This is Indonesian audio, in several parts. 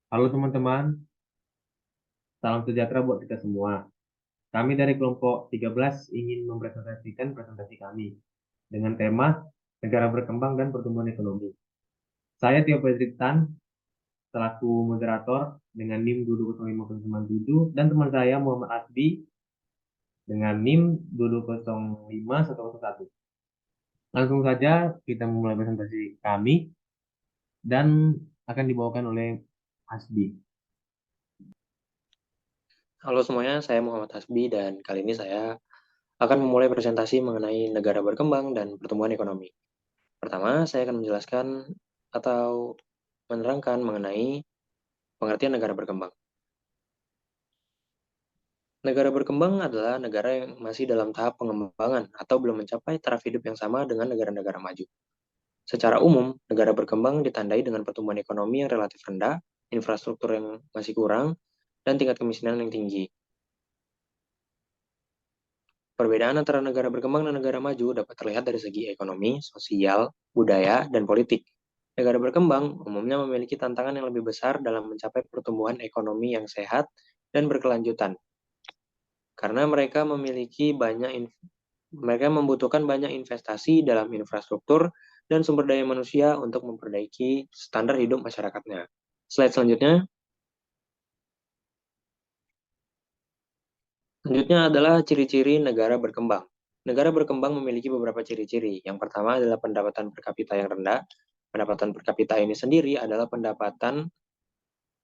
Halo teman-teman, salam sejahtera buat kita semua. Kami dari kelompok 13 ingin mempresentasikan presentasi kami dengan tema negara berkembang dan pertumbuhan ekonomi. Saya Tio Patrick Tan, selaku moderator dengan NIM 2205097 dan teman saya Muhammad Asbi dengan NIM 2205101. Langsung saja kita memulai presentasi kami dan akan dibawakan oleh Asbi. Halo semuanya, saya Muhammad Hasbi dan kali ini saya akan memulai presentasi mengenai negara berkembang dan pertumbuhan ekonomi. Pertama, saya akan menjelaskan atau menerangkan mengenai pengertian negara berkembang. Negara berkembang adalah negara yang masih dalam tahap pengembangan atau belum mencapai taraf hidup yang sama dengan negara-negara maju. Secara umum, negara berkembang ditandai dengan pertumbuhan ekonomi yang relatif rendah, infrastruktur yang masih kurang, dan tingkat kemiskinan yang tinggi. Perbedaan antara negara berkembang dan negara maju dapat terlihat dari segi ekonomi, sosial, budaya, dan politik. Negara berkembang umumnya memiliki tantangan yang lebih besar dalam mencapai pertumbuhan ekonomi yang sehat dan berkelanjutan, karena mereka membutuhkan banyak investasi dalam infrastruktur dan sumber daya manusia untuk memperbaiki standar hidup masyarakatnya. Slide selanjutnya. Selanjutnya adalah ciri-ciri negara berkembang. Negara berkembang memiliki beberapa ciri-ciri. Yang pertama adalah pendapatan per kapita yang rendah. Pendapatan per kapita ini sendiri adalah pendapatan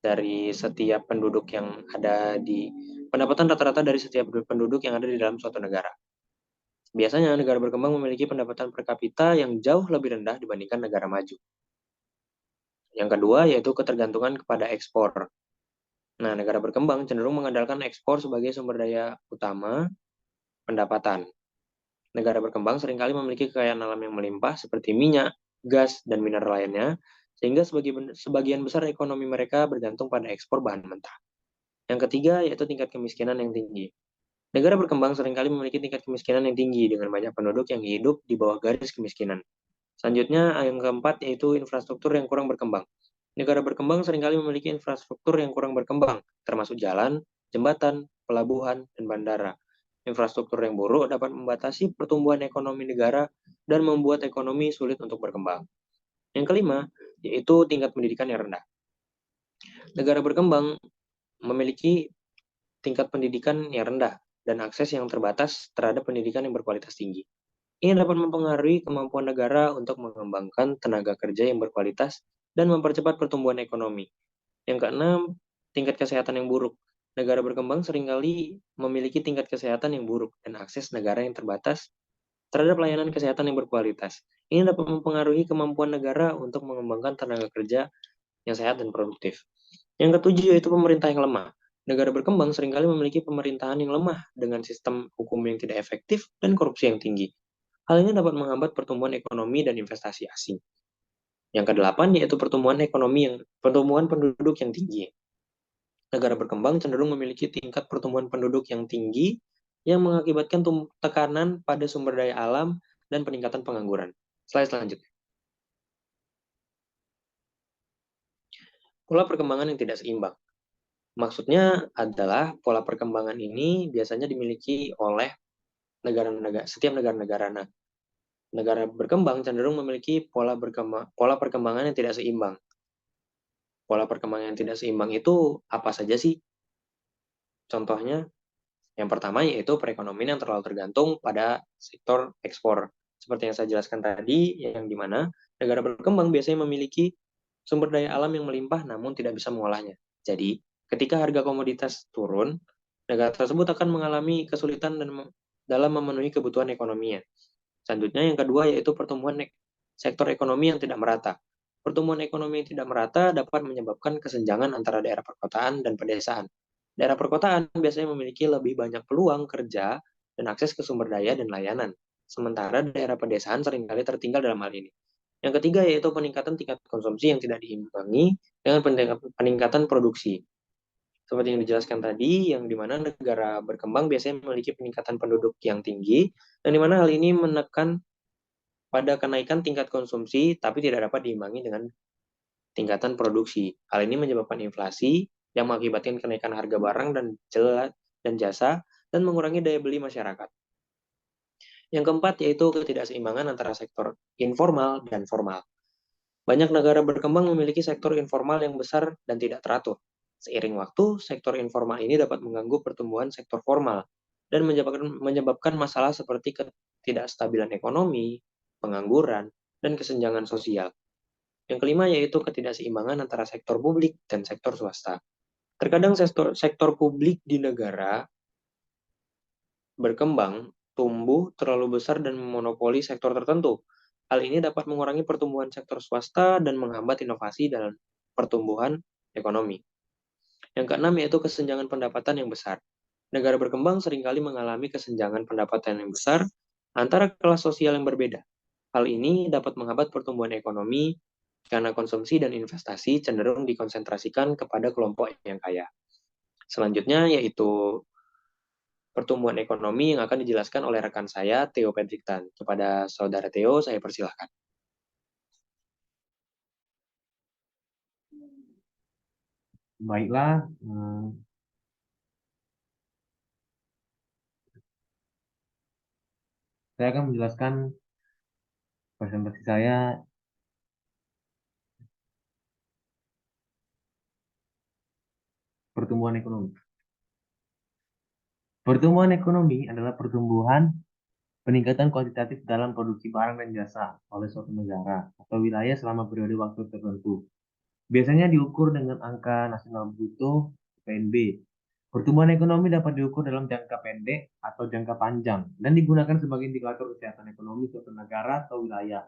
dari setiap penduduk yang ada di pendapatan rata-rata dari setiap penduduk yang ada di dalam suatu negara. Biasanya negara berkembang memiliki pendapatan per kapita yang jauh lebih rendah dibandingkan negara maju. Yang kedua yaitu ketergantungan kepada ekspor. Nah, negara berkembang cenderung mengandalkan ekspor sebagai sumber daya utama pendapatan. Negara berkembang seringkali memiliki kekayaan alam yang melimpah seperti minyak, gas, dan mineral lainnya, sehingga sebagian besar ekonomi mereka bergantung pada ekspor bahan mentah. Yang ketiga yaitu tingkat kemiskinan yang tinggi. Negara berkembang seringkali memiliki tingkat kemiskinan yang tinggi dengan banyak penduduk yang hidup di bawah garis kemiskinan. Selanjutnya, yang keempat yaitu infrastruktur yang kurang berkembang. Negara berkembang seringkali memiliki infrastruktur yang kurang berkembang, termasuk jalan, jembatan, pelabuhan, dan bandara. Infrastruktur yang buruk dapat membatasi pertumbuhan ekonomi negara dan membuat ekonomi sulit untuk berkembang. Yang kelima, yaitu tingkat pendidikan yang rendah. Negara berkembang memiliki tingkat pendidikan yang rendah dan akses yang terbatas terhadap pendidikan yang berkualitas tinggi. Ini dapat mempengaruhi kemampuan negara untuk mengembangkan tenaga kerja yang berkualitas dan mempercepat pertumbuhan ekonomi. Yang keenam, tingkat kesehatan yang buruk. Negara berkembang seringkali memiliki tingkat kesehatan yang buruk dan akses negara yang terbatas terhadap layanan kesehatan yang berkualitas. Ini dapat mempengaruhi kemampuan negara untuk mengembangkan tenaga kerja yang sehat dan produktif. Yang ketujuh yaitu pemerintah yang lemah. Negara berkembang seringkali memiliki pemerintahan yang lemah dengan sistem hukum yang tidak efektif dan korupsi yang tinggi. Hal ini dapat menghambat pertumbuhan ekonomi dan investasi asing. Yang kedelapan yaitu pertumbuhan penduduk yang tinggi. Negara berkembang cenderung memiliki tingkat pertumbuhan penduduk yang tinggi yang mengakibatkan tekanan pada sumber daya alam dan peningkatan pengangguran. Slide selanjutnya. Pola perkembangan yang tidak seimbang. Maksudnya adalah pola perkembangan ini biasanya dimiliki oleh setiap negara-negara. Nah, negara berkembang cenderung memiliki pola perkembangan yang tidak seimbang. Pola perkembangan yang tidak seimbang itu apa saja sih? Contohnya, yang pertama yaitu perekonomian yang terlalu tergantung pada sektor ekspor. Seperti yang saya jelaskan tadi, yang dimana negara berkembang biasanya memiliki sumber daya alam yang melimpah namun tidak bisa mengolahnya. Jadi, ketika harga komoditas turun, negara tersebut akan mengalami kesulitan dalam memenuhi kebutuhan ekonominya. Selanjutnya yang kedua yaitu pertumbuhan sektor ekonomi yang tidak merata. Pertumbuhan ekonomi yang tidak merata dapat menyebabkan kesenjangan antara daerah perkotaan dan pedesaan. Daerah perkotaan biasanya memiliki lebih banyak peluang kerja dan akses ke sumber daya dan layanan, sementara daerah pedesaan seringkali tertinggal dalam hal ini. Yang ketiga yaitu peningkatan tingkat konsumsi yang tidak diimbangi dengan peningkatan produksi. Seperti yang dijelaskan tadi, yang dimana negara berkembang biasanya memiliki peningkatan penduduk yang tinggi, dan dimana hal ini menekan pada kenaikan tingkat konsumsi, tapi tidak dapat diimbangi dengan tingkatan produksi. Hal ini menyebabkan inflasi yang mengakibatkan kenaikan harga barang dan jasa dan mengurangi daya beli masyarakat. Yang keempat yaitu ketidakseimbangan antara sektor informal dan formal. Banyak negara berkembang memiliki sektor informal yang besar dan tidak teratur. Seiring waktu, sektor informal ini dapat mengganggu pertumbuhan sektor formal dan menyebabkan masalah seperti ketidakstabilan ekonomi, pengangguran, dan kesenjangan sosial. Yang kelima yaitu ketidakseimbangan antara sektor publik dan sektor swasta. Terkadang sektor publik di negara berkembang, tumbuh terlalu besar dan memonopoli sektor tertentu. Hal ini dapat mengurangi pertumbuhan sektor swasta dan menghambat inovasi dalam pertumbuhan ekonomi. Yang keenam yaitu kesenjangan pendapatan yang besar. Negara berkembang seringkali mengalami kesenjangan pendapatan yang besar antara kelas sosial yang berbeda. Hal ini dapat menghambat pertumbuhan ekonomi karena konsumsi dan investasi cenderung dikonsentrasikan kepada kelompok yang kaya. Selanjutnya yaitu pertumbuhan ekonomi yang akan dijelaskan oleh rekan saya, Theo Pedriktan. Kepada Saudara Theo, saya persilahkan. Baiklah, saya akan menjelaskan presentasi saya pertumbuhan ekonomi. Pertumbuhan ekonomi adalah pertumbuhan peningkatan kuantitatif dalam produksi barang dan jasa oleh suatu negara atau wilayah selama periode waktu tertentu. Biasanya diukur dengan angka nasional bruto (PNB). Pertumbuhan ekonomi dapat diukur dalam jangka pendek atau jangka panjang dan digunakan sebagai indikator kesehatan ekonomi suatu negara atau wilayah.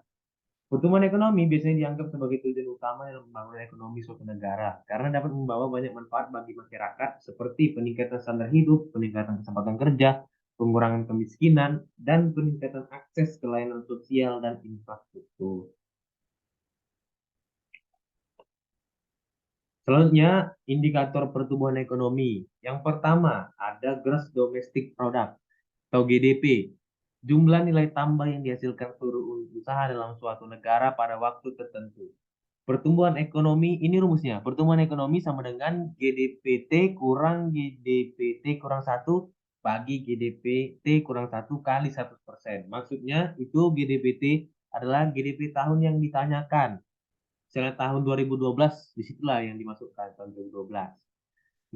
Pertumbuhan ekonomi biasanya dianggap sebagai tujuan utama dalam pembangunan ekonomi suatu negara karena dapat membawa banyak manfaat bagi masyarakat seperti peningkatan standar hidup, peningkatan kesempatan kerja, pengurangan kemiskinan, dan peningkatan akses ke layanan sosial dan infrastruktur. Selanjutnya, indikator pertumbuhan ekonomi. Yang pertama, ada Gross Domestic Product atau GDP. Jumlah nilai tambah yang dihasilkan seluruh unit usaha dalam suatu negara pada waktu tertentu. Pertumbuhan ekonomi, ini rumusnya. Pertumbuhan ekonomi sama dengan GDPT kurang GDPT kurang 1 bagi GDPT kurang 1 kali 100%. Maksudnya itu GDPT adalah GDP tahun yang ditanyakan. Misalnya tahun 2012, disitulah yang dimasukkan tahun 2012.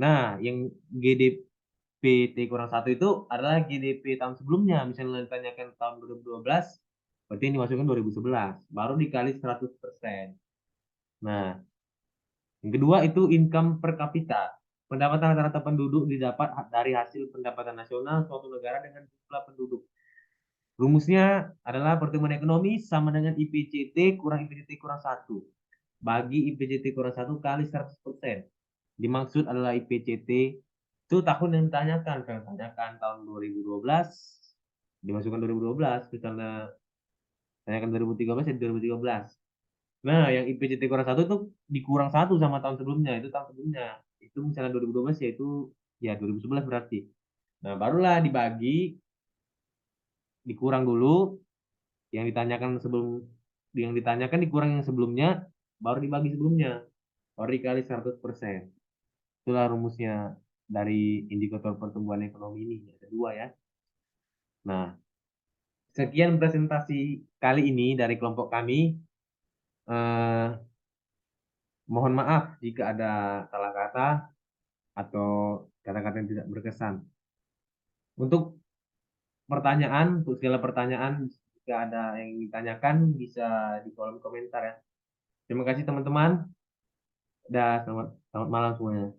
Nah, yang GDPT kurang 1 itu adalah GDP tahun sebelumnya. Misalnya ditanyakan tahun 2012, berarti yang dimasukkan 2011. Baru dikali 100%. Nah, yang kedua itu income per kapita. Pendapatan rata-rata penduduk didapat dari hasil pendapatan nasional suatu negara dengan jumlah penduduk. Rumusnya adalah pertumbuhan ekonomi sama dengan IPCT kurang IPCT kurang 1. Bagi IPCT kurang 1 kali 100%. Dimaksud adalah IPCT itu tahun yang ditanyakan. Kalau ditanyakan tahun 2012, dimasukkan 2012. Misalnya tanyakan 2013, ya 2013. Nah, yang IPCT kurang 1 itu dikurang 1 sama tahun sebelumnya. Itu tahun sebelumnya. Itu misalnya 2012 yaitu ya 2011 berarti. Nah, barulah dibagi, dikurang dulu yang ditanyakan sebelum yang ditanyakan dikurang yang sebelumnya, baru dibagi sebelumnya. Baru dikali 100%. Itulah rumusnya dari indikator pertumbuhan ekonomi ini. Ada dua ya. Nah, sekian presentasi kali ini dari kelompok kami. Eh, Mohon maaf jika ada salah kata atau kata-kata yang tidak berkesan. Untuk segala pertanyaan, jika ada yang ditanyakan, bisa di kolom komentar ya. Terima kasih teman-teman. Selamat malam semuanya.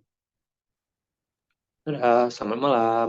Selamat malam.